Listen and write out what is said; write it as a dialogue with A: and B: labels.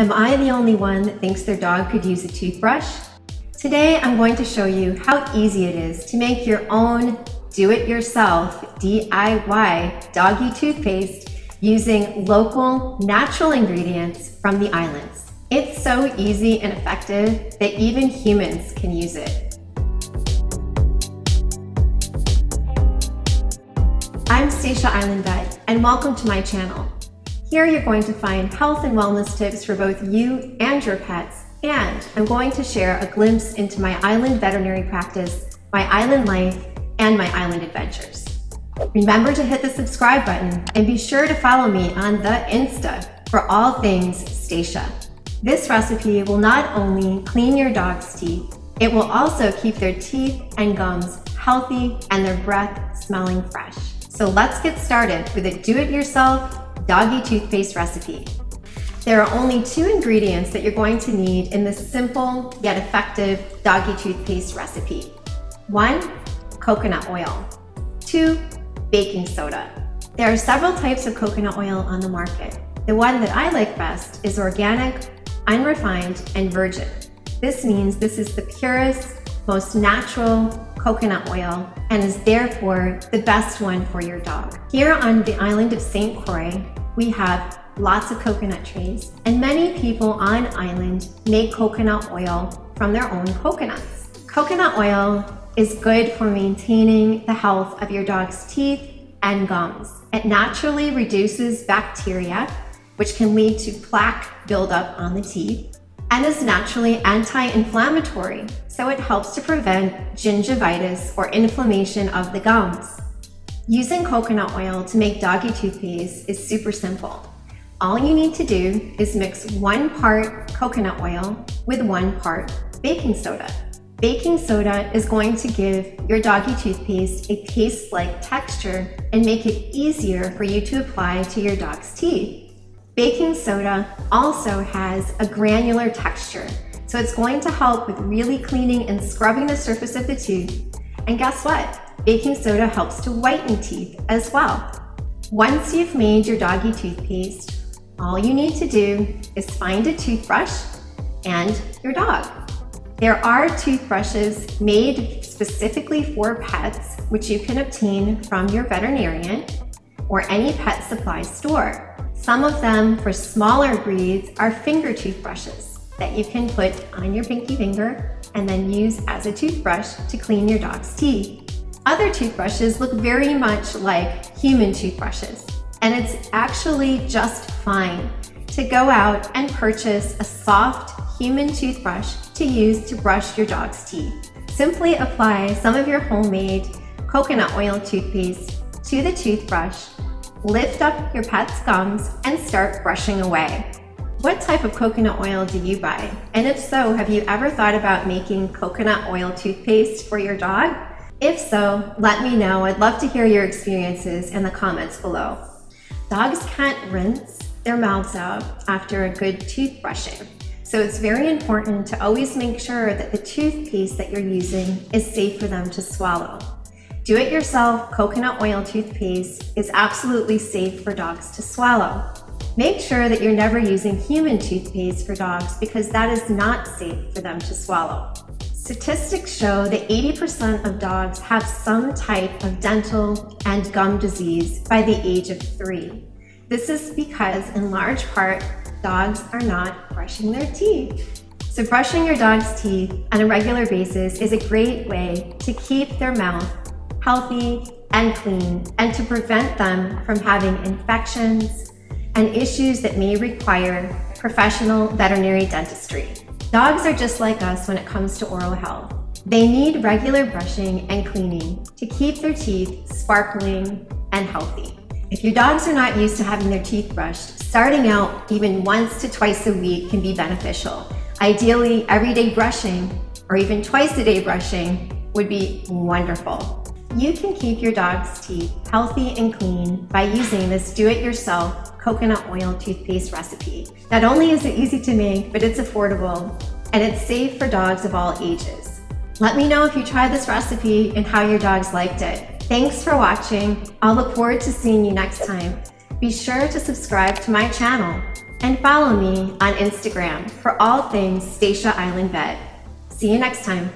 A: Am I the only one that thinks their dog could use a toothbrush? Today, I'm going to show you how easy it is to make your own do-it-yourself DIY doggy toothpaste using local, natural ingredients from the islands. It's so easy and effective that even humans can use it. I'm Stacia Island Vet, and welcome to my channel. Here you're going to find health and wellness tips for both you and your pets, and I'm going to share a glimpse into my island veterinary practice, my island life, and my island adventures. Remember to hit the subscribe button and be sure to follow me on the Insta for all things Stacia. This recipe will not only clean your dog's teeth, it will also keep their teeth and gums healthy and their breath smelling fresh. So let's get started with a do-it-yourself doggy toothpaste recipe. There are only 2 ingredients that you're going to need in this simple yet effective doggy toothpaste recipe. 1, coconut oil. 2, baking soda. There are several types of coconut oil on the market. The one that I like best is organic, unrefined, and virgin. This means this is the purest, most natural coconut oil and is therefore the best one for your dog. Here on the island of St. Croix, we have lots of coconut trees, and many people on island make coconut oil from their own coconuts. Coconut oil is good for maintaining the health of your dog's teeth and gums. It naturally reduces bacteria, which can lead to plaque buildup on the teeth, and is naturally anti-inflammatory, so it helps to prevent gingivitis or inflammation of the gums. Using coconut oil to make doggy toothpaste is super simple. All you need to do is mix 1 part coconut oil with 1 part baking soda. Baking soda is going to give your doggy toothpaste a paste-like texture and make it easier for you to apply to your dog's teeth. Baking soda also has a granular texture, so it's going to help with really cleaning and scrubbing the surface of the tooth. And guess what? Baking soda helps to whiten teeth as well. Once you've made your doggy toothpaste, all you need to do is find a toothbrush and your dog. There are toothbrushes made specifically for pets, which you can obtain from your veterinarian or any pet supply store. Some of them, for smaller breeds, are finger toothbrushes that you can put on your pinky finger and then use as a toothbrush to clean your dog's teeth. Other toothbrushes look very much like human toothbrushes, and it's actually just fine to go out and purchase a soft human toothbrush to use to brush your dog's teeth. Simply apply some of your homemade coconut oil toothpaste to the toothbrush, lift up your pet's gums, and start brushing away. What type of coconut oil do you buy? And if so, have you ever thought about making coconut oil toothpaste for your dog? If so, let me know. I'd love to hear your experiences in the comments below. Dogs can't rinse their mouths out after a good toothbrushing, so it's very important to always make sure that the toothpaste that you're using is safe for them to swallow. Do-it-yourself coconut oil toothpaste is absolutely safe for dogs to swallow. Make sure that you're never using human toothpaste for dogs because that is not safe for them to swallow. Statistics show that 80% of dogs have some type of dental and gum disease by the age of 3. This is because, in large part, dogs are not brushing their teeth. So brushing your dog's teeth on a regular basis is a great way to keep their mouth healthy and clean, and to prevent them from having infections and issues that may require professional veterinary dentistry. Dogs are just like us when it comes to oral health. They need regular brushing and cleaning to keep their teeth sparkling and healthy. If your dogs are not used to having their teeth brushed, starting out even once to twice a week can be beneficial. Ideally, everyday brushing or even twice a day brushing would be wonderful. You can keep your dog's teeth healthy and clean by using this do-it-yourself coconut oil toothpaste recipe. Not only is it easy to make, but it's affordable and it's safe for dogs of all ages. Let me know if you tried this recipe and how your dogs liked it. Thanks for watching. I'll look forward to seeing you next time. Be sure to subscribe to my channel and follow me on Instagram for all things Stacia Island Vet. See you next time.